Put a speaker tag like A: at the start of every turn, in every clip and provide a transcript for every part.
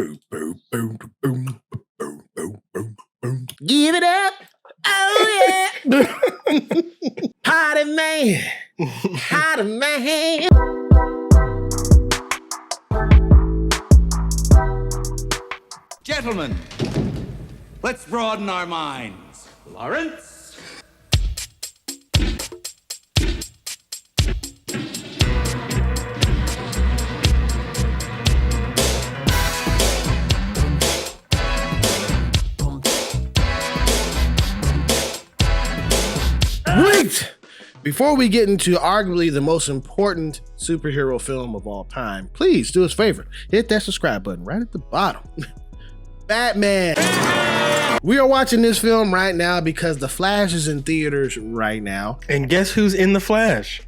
A: Boom, boom, boom, boom, boom, boom, boom, boom. Give it up. Oh, yeah. Party man. Party man.
B: Gentlemen, let's broaden our minds. Lawrence?
A: Wait! Before we get into arguably the most important superhero film of all time, please do us a favor. Hit that subscribe button right at the bottom. Batman. We are watching this film right now because The Flash is in theaters right now.
C: And guess who's in The Flash?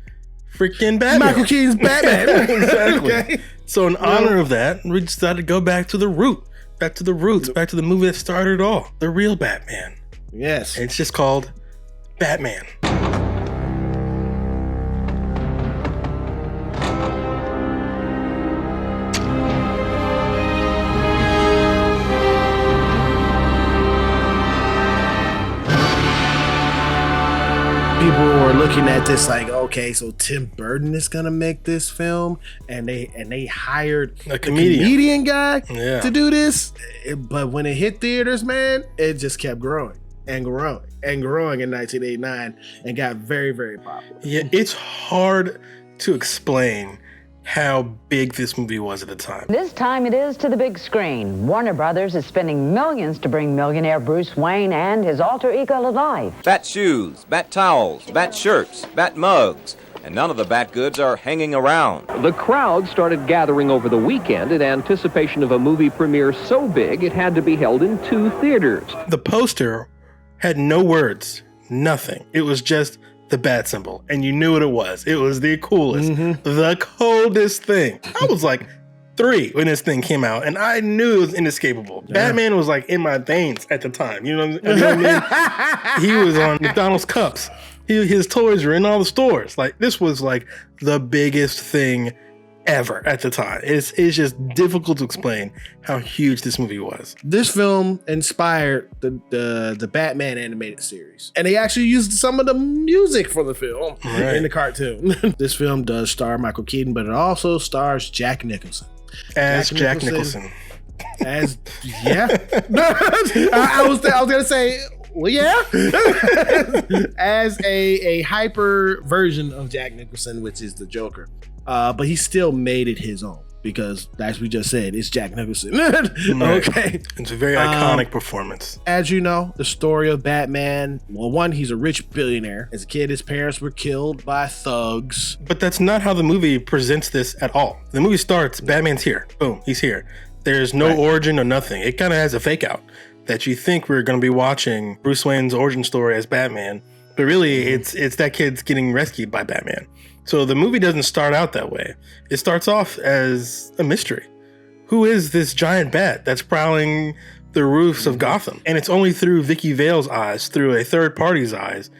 C: Freaking Batman.
A: Michael Keaton's Batman.
C: Exactly.
A: Okay.
C: So in honor of that, we decided to go back to the roots, back to the movie that started it all, the real Batman.
A: Yes.
C: And it's just called Batman.
A: People were looking at this like, okay, so Tim Burton is gonna make this film, and they hired
C: a comedian
A: guy to do this. But when it hit theaters, man, it just kept growing and growing and growing in 1989 and got very, very popular.
C: Yeah, it's hard to explain how big this movie was at the time.
D: This time it is to the big screen. Warner Brothers is spending millions to bring millionaire Bruce Wayne and his alter ego to life.
E: Bat shoes, bat towels, bat shirts, bat mugs, and none of the bat goods are hanging around.
F: The crowd started gathering over the weekend in anticipation of a movie premiere so big it had to be held in 2 theaters.
C: The poster had no words, nothing. It was just the bat symbol, and you knew what it was. It was the coolest, the coldest thing. I was like 3 when this thing came out, and I knew it was inescapable. Yeah. Batman was like in my veins at the time. You know what I mean? He was on McDonald's cups. His toys were in all the stores. Like, this was like the biggest thing ever at the time. It's just difficult to explain how huge this movie was.
A: This film inspired the Batman animated series, and they actually used some of the music for the film in the cartoon. This film does star Michael Keaton, but it also stars Jack Nicholson.
C: As Jack Nicholson.
A: As I was gonna say, well, yeah. As a hyper version of Jack Nicholson, which is the Joker. But he still made it his own because, as we just said, it's Jack Nicholson. Okay.
C: It's a very iconic performance.
A: As you know, the story of Batman, well, one, he's a rich billionaire. As a kid, his parents were killed by thugs.
C: But that's not how the movie presents this at all. The movie starts, Batman's here. Boom, he's here. There's no origin or nothing. It kind of has a fake out that you think we're going to be watching Bruce Wayne's origin story as Batman. But really, it's that kid's getting rescued by Batman. So the movie doesn't start out that way. It starts off as a mystery. Who is this giant bat that's prowling the roofs of Gotham? And it's only through Vicky Vale's eyes, through a third party's eyes,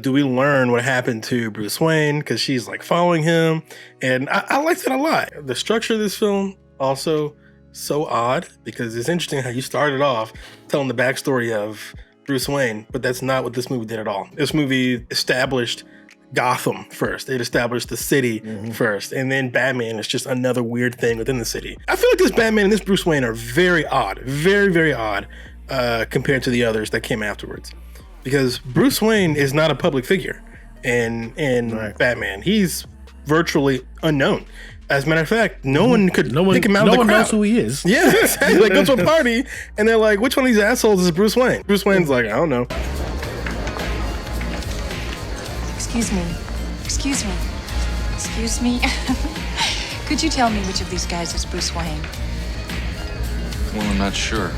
C: do we learn what happened to Bruce Wayne, because she's like following him. And I liked it a lot. The structure of this film also so odd, because it's interesting how you started off telling the backstory of Bruce Wayne, but that's not what this movie did at all. This movie established Gotham first. It established the city first, and then Batman is just another weird thing within the city. I feel like this Batman and this Bruce Wayne are very odd, very, very odd compared to the others that came afterwards, because Bruce Wayne is not a public figure in Batman. He's virtually unknown. As a matter of fact, no one could pick him out of the crowd. No one knows
A: who he is.
C: Yeah, exactly. Like, go to a party, and they're like, which one of these assholes is Bruce Wayne? Bruce Wayne's like, I don't know.
G: Excuse me. Excuse me. Could you tell me which of these guys is Bruce Wayne?
H: Well, I'm not sure.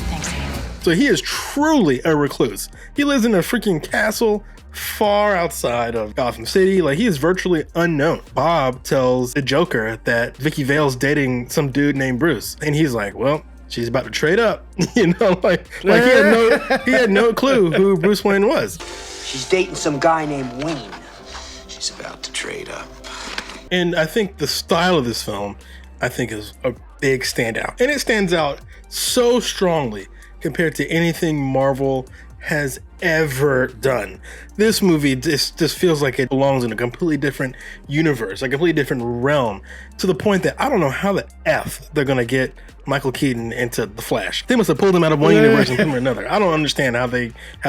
G: Thanks, Andy.
C: So he is truly a recluse. He lives in a freaking castle far outside of Gotham City. Like, he is virtually unknown. Bob tells the Joker that Vicky Vale's dating some dude named Bruce. And he's like, well, she's about to trade up. You know, like he had no clue who Bruce Wayne was.
I: She's dating some guy named Wayne. She's about to trade up.
C: And I think the style of this film, I think, is a big standout. And it stands out so strongly compared to anything Marvel has ever done. This movie just feels like it belongs in a completely different universe, a completely different realm, to the point that I don't know how the F they're gonna get Michael Keaton into The Flash. They must have pulled him out of one universe and put him in another. I don't understand how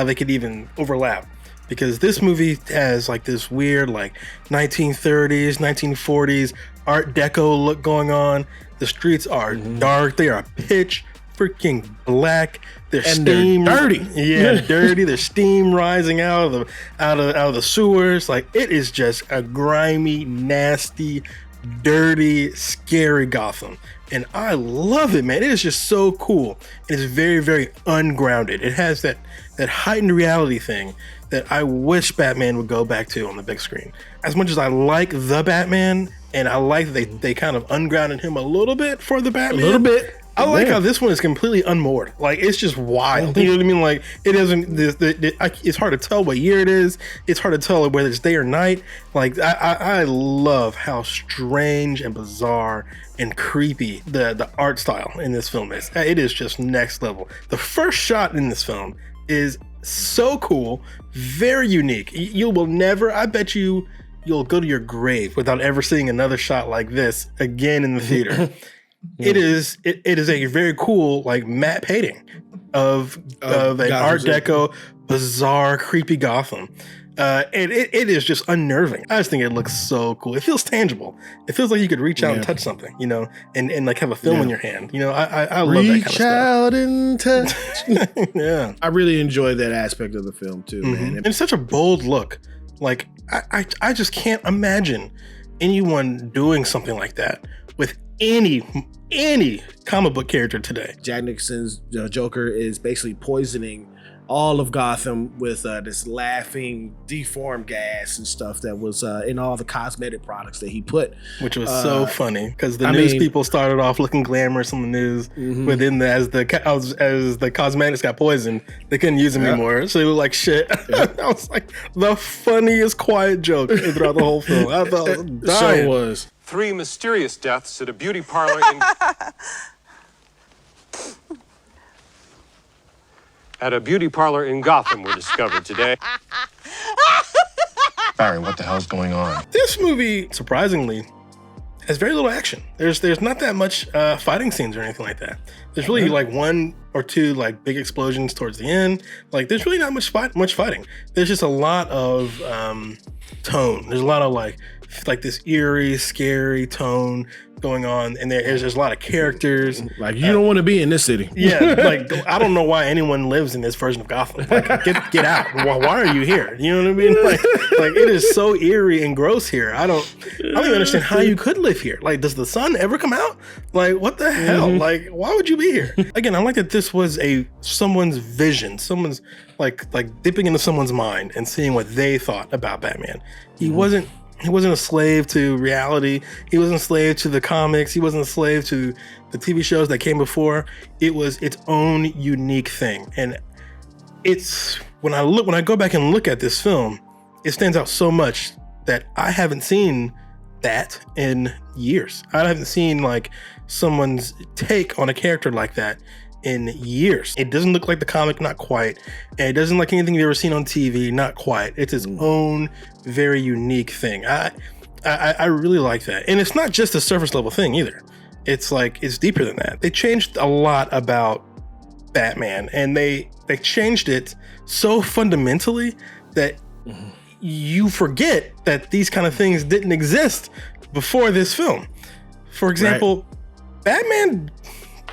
C: they could even overlap, because this movie has like this weird like 1930s, 1940s Art Deco look going on. The streets are dark. They are pitch freaking black. They're dirty. Yeah, dirty. There's steam rising out of the sewers. Like, it is just a grimy, nasty, dirty, scary Gotham. And I love it, man. It is just so cool. It is very, very ungrounded. It has that heightened reality thing that I wish Batman would go back to on the big screen. As much as I like the Batman, and I like that they kind of ungrounded him a little bit for the Batman.
A: A little bit.
C: I like how this one is completely unmoored. Like, it's just wild. You know what I mean? Like, it doesn't. It's hard to tell what year it is. It's hard to tell whether it's day or night. Like, I love how strange and bizarre and creepy the art style in this film is. It is just next level. The first shot in this film is so cool, very unique. You will never. I bet you'll go to your grave without ever seeing another shot like this again in the theater. It is a very cool like matte painting of an Art Deco bizarre creepy Gotham, and it is just unnerving. I just think it looks so cool. It feels tangible. It feels like you could reach out and touch something, you know, and like have a film in your hand. You know, I love that kind of stuff. Reach out and touch. Yeah, I really enjoy that aspect of the film too, man. And it's such a bold look. Like, I just can't imagine anyone doing something like that with any comic book character today. Jack Nicholson's Joker is basically poisoning all of Gotham with this laughing, deformed gas and stuff that was in all the cosmetic products that he put. Which was so funny, because the news people started off looking glamorous on the news, but then as the cosmetics got poisoned, they couldn't use them anymore, so they looked like shit. That was like the funniest quiet joke throughout the whole film. I thought it dying. Sure was.
J: 3 mysterious deaths at a beauty parlor in... at a beauty parlor in Gotham were discovered today.
C: Barry, what the hell's going on? This movie, surprisingly, has very little action. There's not that much fighting scenes or anything like that. There's really like 1 or 2 like big explosions towards the end. Like, there's really not much fighting. There's just a lot of tone. There's a lot of like this eerie, scary tone going on, and there's a lot of characters. Like, you don't want to be in this city. Yeah, like, I don't know why anyone lives in this version of Gotham. Like, get out. Why are you here? You know what I mean? Like it is so eerie and gross here. I don't even understand how you could live here. Like, does the sun ever come out? Like, what the hell? Like, why would you be here? Again, I like that this was someone's vision, someone's like dipping into someone's mind and seeing what they thought about Batman. He wasn't a slave to reality. He wasn't a slave to the comics. He wasn't a slave to the TV shows that came before. It was its own unique thing. And it's when I go back and look at this film, it stands out so much that I haven't seen that in years. I haven't seen like someone's take on a character like that in years. It doesn't look like the comic, not quite. And it doesn't look like anything you've ever seen on TV, not quite. It's its own very unique thing. I really like that. And it's not just a surface level thing either. It's like, it's deeper than that. They changed a lot about Batman, and they changed it so fundamentally that you forget that these kind of things didn't exist before this film. For example, Batman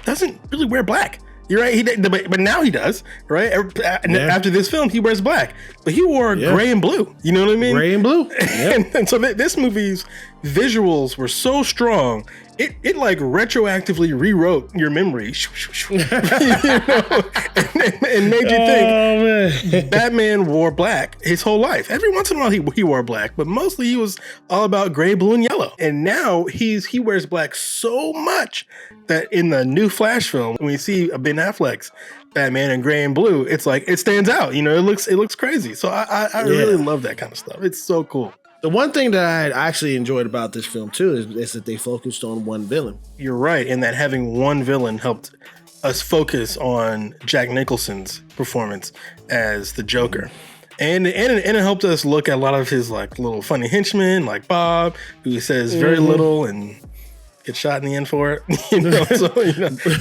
C: doesn't really wear black. You're right, but now he does, right? After this film, he wears black, but he wore gray and blue. You know what I mean? Gray and blue. And so this movie's visuals were so strong, it like retroactively rewrote your memory, you know? and made you think Batman wore black his whole life. Every once in a while he wore black, but mostly he was all about gray, blue, and yellow. And now he wears black so much that in the new Flash film, when we see Ben Affleck's Batman in gray and blue, it's like, it stands out. You know, it looks crazy. So I really love that kind of stuff. It's so cool.
A: The one thing that I actually enjoyed about this film too is that they focused on one villain.
C: You're right, in that having one villain helped us focus on Jack Nicholson's performance as the Joker. And it helped us look at a lot of his like little funny henchmen, like Bob, who says very little and gets shot in the end for it.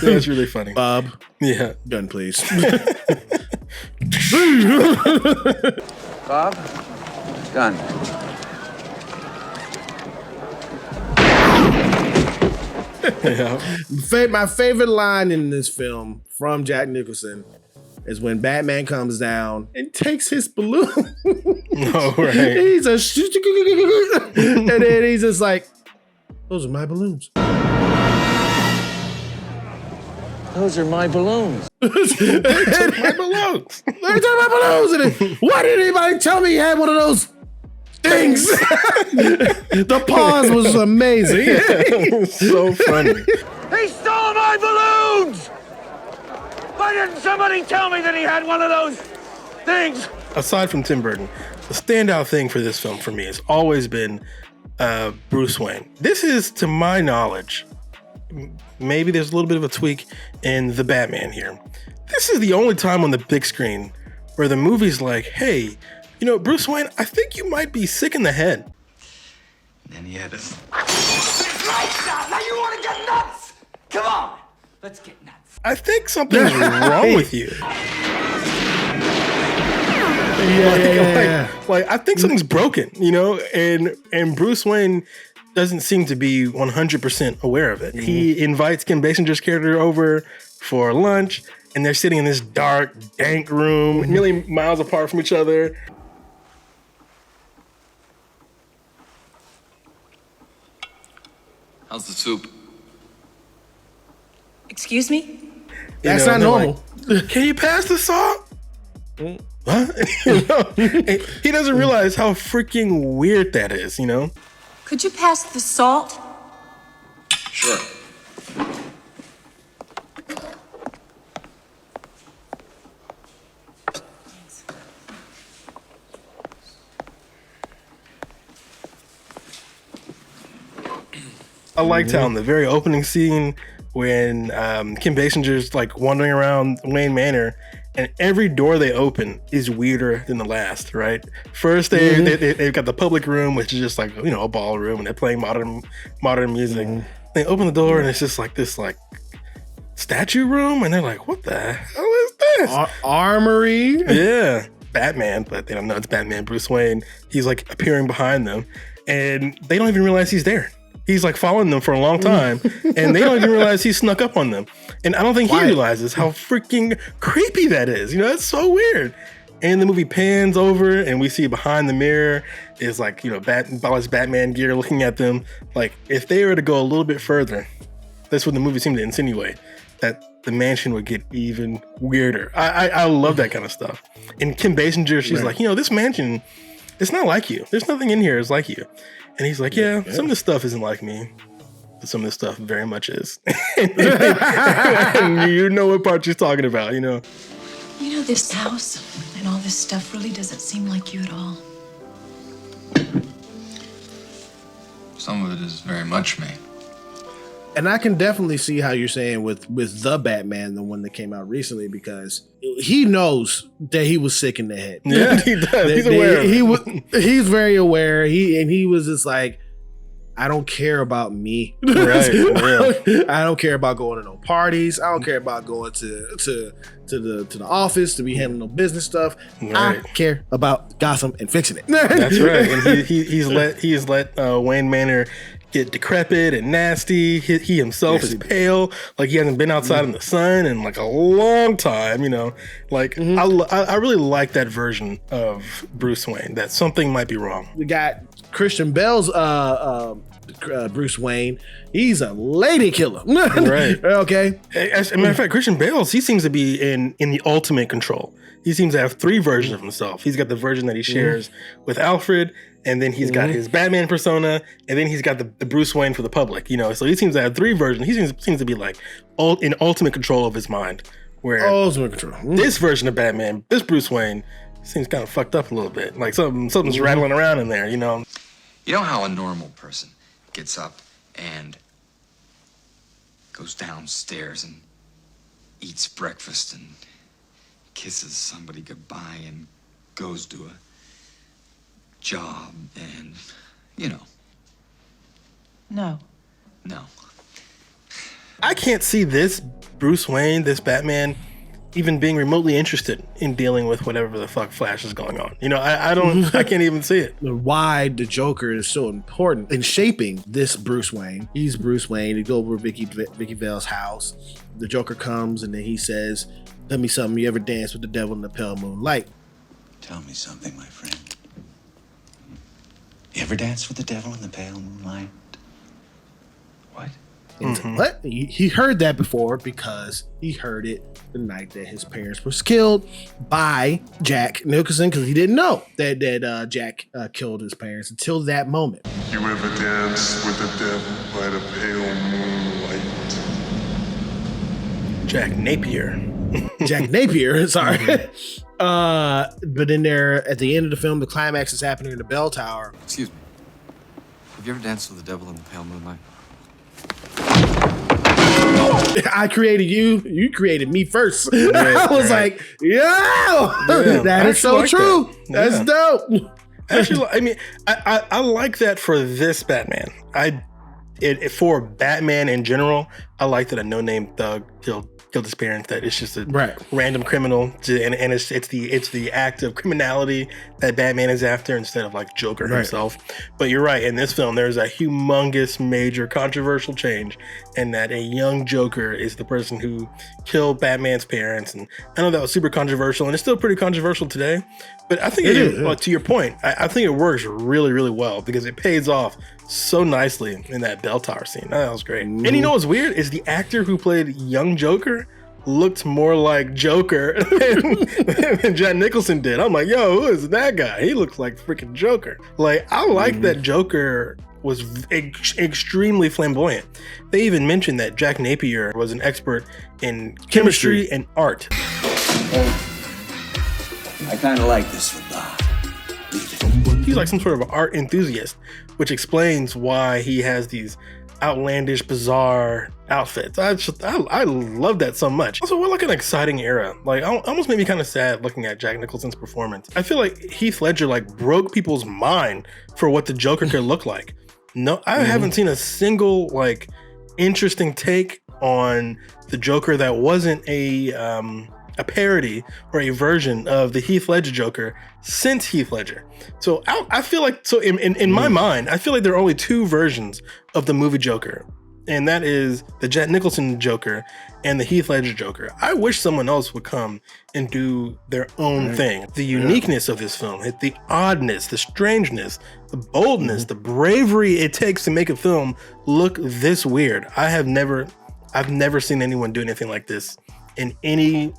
C: That's really funny.
A: Bob,
C: yeah,
A: gun please.
B: Bob, gun.
C: Yeah.
A: My favorite line in this film from Jack Nicholson is when Batman comes down and takes his balloon.
C: Oh, right.
A: He's and then he's just like, those are my balloons.
B: Those are my balloons.
C: They took my balloons.
A: They took my balloons. And then, why didn't anybody tell me he had one of those things? The pause was amazing.
C: Yeah, so funny.
B: He stole my balloons! Why didn't somebody tell me that he had one of those things?
C: Aside from Tim Burton, the standout thing for this film for me has always been Bruce Wayne. This is, to my knowledge, maybe there's a little bit of a tweak in the Batman here. This is the only time on the big screen where the movie's like, hey, you know, Bruce Wayne, I think you might be sick in the head.
B: And he had us. Now you want to get nuts? Come on, let's get nuts.
C: I think something's wrong with you. Like, I think something's broken, you know, and Bruce Wayne doesn't seem to be 100% aware of it. He invites Kim Basinger's character over for lunch, and they're sitting in this dark, dank room, nearly miles apart from each other.
H: How's the soup?
G: Excuse me?
A: That's not normal.
C: Like, can you pass the salt? What? You know? And he doesn't realize how freaking weird that is, you know?
G: Could you pass the salt?
H: Sure.
C: I liked how in the very opening scene when Kim Basinger's like wandering around Wayne Manor, and every door they open is weirder than the last, right? First, they've got the public room, which is just like, you know, a ballroom, and they're playing modern music. They open the door, and it's just like this like statue room, and they're like, what the hell is this?
A: Armory?
C: Yeah. Batman, but they don't know it's Batman. Bruce Wayne, he's like appearing behind them, and they don't even realize he's there. He's like following them for a long time, and they don't even realize he snuck up on them. And I don't think he realizes how freaking creepy that is. You know, that's so weird. And the movie pans over, and we see behind the mirror is like, you know, all his Batman gear looking at them. Like, if they were to go a little bit further, that's what the movie seemed to insinuate, that the mansion would get even weirder. I love that kind of stuff. And Kim Basinger, she's like, you know, this mansion, it's not like you. There's nothing in here that's like you. And he's like, yeah, some of this stuff isn't like me, but some of this stuff very much is. And you know what part she's talking about, you know?
G: You know, this house and all this stuff really doesn't seem like you at all.
H: Some of it is very much me.
A: And I can definitely see how you're saying with the Batman, the one that came out recently, because he knows that he was sick in the head.
C: Yeah, he does. He's aware of it.
A: He's very aware. He was just like, I don't care about me.
C: Right. Yeah.
A: I don't care about going to no parties. I don't care about going to the office to be handling no business stuff.
C: Right.
A: I care about Gotham and fixing it.
C: That's right. And he's let Wayne Manor get decrepit and nasty. He himself is pale, like he hasn't been outside in the sun in like a long time, you know. Like I really like that version of Bruce Wayne, that something might be wrong.
A: We got Christian Bale's Bruce Wayne. He's a lady killer.
C: Right.
A: Okay.
C: As a matter of fact, Christian Bale, he seems to be in the ultimate control. He seems to have three versions of himself. He's got the version that he shares with Alfred, and then he's got his Batman persona, and then he's got the Bruce Wayne for the public, you know. So he seems to have three versions. He seems to be like in ultimate control of his mind. Where
A: ultimate control.
C: This version of Batman, this Bruce Wayne, seems kind of fucked up a little bit. Like something's rattling around in there, you know?
H: You know how a normal person gets up and goes downstairs and eats breakfast and kisses somebody goodbye and goes to a job and, you know. No.
C: I can't see this Bruce Wayne, this Batman, even being remotely interested in dealing with whatever the fuck Flash is going on. You know, I can't even see it.
A: Why the Joker is so important in shaping this Bruce Wayne. He's Bruce Wayne. He go over Vicky Vale's house. The Joker comes and then he says, "Tell me something. You ever danced with the devil in the pale moonlight?"
K: Tell me something, my friend. You ever danced with the devil in the pale moonlight? What?
A: What? He heard that before because he heard it the night that his parents were killed by Jack Nicholson, because he didn't know that Jack killed his parents until that moment.
L: You ever dance with the devil by the pale moonlight?
C: Jack Napier.
A: Jack Napier, sorry. But then there, at the end of the film, the climax is happening in the bell tower.
K: Excuse me. Have you ever danced with the devil in the pale moonlight?
A: I created you. You created me first.
C: Yeah,
A: I was like, that is so true. That's dope.
C: Actually, I mean, I like that for this Batman. For Batman in general, I like that a no-name thug killed his parents. That it's just a random criminal, and it's the act of criminality that Batman is after instead of like Joker himself. But you're right. In this film, there's a humongous, major, controversial change, in that a young Joker is the person who killed Batman's parents. And I know that was super controversial, and it's still pretty controversial today. But I think to your point, I think it works really, really well because it pays off so nicely in that bell tower scene. That was great. And you know what's weird is the actor who played young Joker looked more like Joker than Jack Nicholson did. I'm like, yo, who is that guy? He looks like freaking Joker. Like, I like that Joker was extremely flamboyant. They even mentioned that Jack Napier was an expert in chemistry and art.
K: I kind of like this for Bob.
C: He's like some sort of art enthusiast, which explains why he has these outlandish, bizarre outfits. I love that so much. Also, what like an exciting era. Like, almost made me kind of sad looking at Jack Nicholson's performance. I feel like Heath Ledger like broke people's mind for what the Joker could look like. No, I haven't seen a single like interesting take on the Joker that wasn't a parody or a version of the Heath Ledger Joker since Heath Ledger. So I feel like, so in my mind, I feel like there are only two versions of the movie Joker, and that is the Jack Nicholson Joker and the Heath Ledger Joker. I wish someone else would come and do their own thing. The uniqueness of this film, the oddness, the strangeness, the boldness, the bravery it takes to make a film look this weird. I've never seen anyone do anything like this in any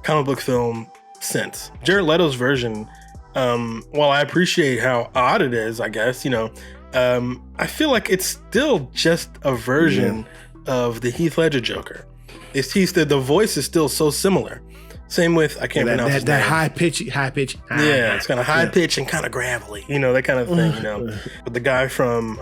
C: comic book film since. Jared Leto's version, while I appreciate how odd it is, I guess, you know, I feel like it's still just a version of the Heath Ledger Joker. The voice is still so similar. Same with, I can't pronounce his name.
A: That high pitch.
C: Yeah, it's kind of high pitch and kind of gravelly, you know, that kind of thing, you know. But the guy from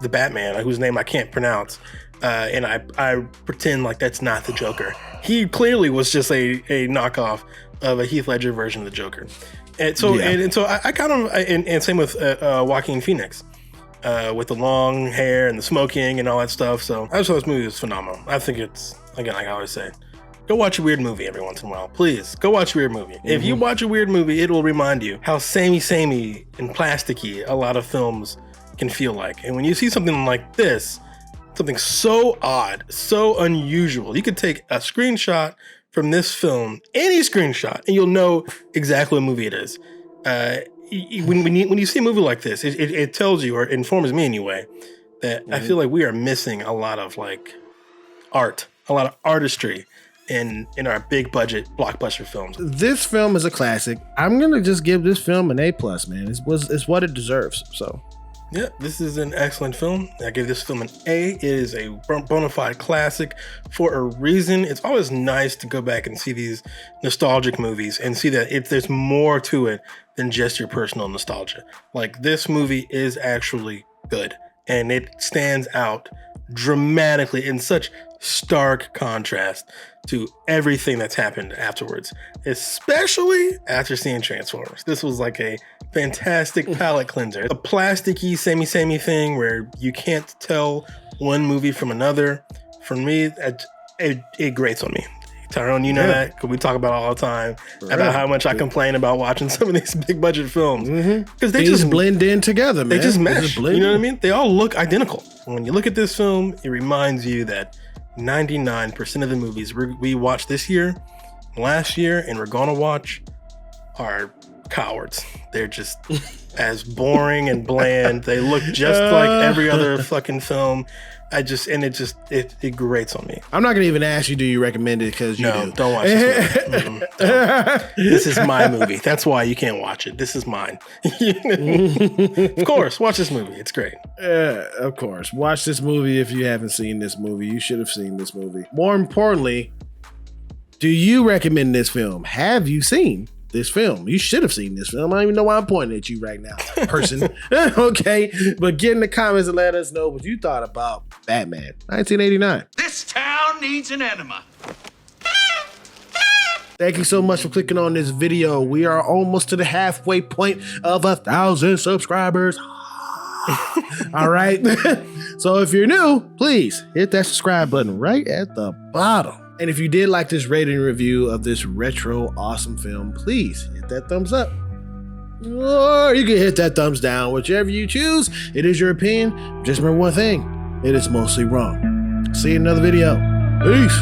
C: the Batman, whose name I can't pronounce, and I pretend like that's not the Joker. He clearly was just a knockoff of a Heath Ledger version of the Joker. And so, and so I kind of, and same with Joaquin Phoenix, with the long hair and the smoking and all that stuff. So I just thought this movie was phenomenal. I think it's, again, like I always say, go watch a weird movie every once in a while. Please, go watch a weird movie. If you watch a weird movie, it will remind you how samey and plasticky a lot of films can feel like. And when you see something like this, something so odd, so unusual, you could take a screenshot from this film, any screenshot, and you'll know exactly what movie it is. When you see a movie like this, it tells you, or informs me anyway, that I feel like we are missing a lot of like art, a lot of artistry in our big budget blockbuster films.
A: This film is a classic. I'm gonna just give this film an A+, man. It's what it deserves. So
C: Yeah, this is an excellent film. I give this film an A. It is a bona fide classic for a reason. It's always nice to go back and see these nostalgic movies and see that there's more to it than just your personal nostalgia. Like, this movie is actually good, and it stands out dramatically in such stark contrast to everything that's happened afterwards, especially after seeing Transformers. This was like a fantastic palate cleanser. A plasticky, samey thing where you can't tell one movie from another. For me, it grates on me. Tyrone, you know that, because we talk about it all the time, about how much I complain about watching some of these big budget films. Because they just
A: blend in together, man.
C: They just mesh. You know what I mean? They all look identical. When you look at this film, it reminds you that 99% of the movies we watched this year, last year, and we're gonna watch are cowards. They're just as boring and bland. They look just like every other fucking film. It grates on me.
A: I'm not gonna even ask you, do you recommend it? Because
C: don't watch this movie. This is my movie. That's why you can't watch it. This is mine. Of course, watch this movie. It's great.
A: Of course, watch this movie. If you haven't seen this movie, you should have seen this movie. More importantly, do you recommend this film? Have you seen this film? You should have seen this film. I don't even know why I'm pointing at you right now, person. Okay, but get in the comments and let us know what you thought about Batman 1989.
B: This town needs an enema.
A: Thank you so much for clicking on this video. We are almost to the halfway point of 1,000 subscribers. All right. So if you're new, please hit that subscribe button right at the bottom. And if you did like this rating review of this retro awesome film, please hit that thumbs up. Or you can hit that thumbs down, whichever you choose. It is your opinion. Just remember one thing, it is mostly wrong. See you in another video. Peace.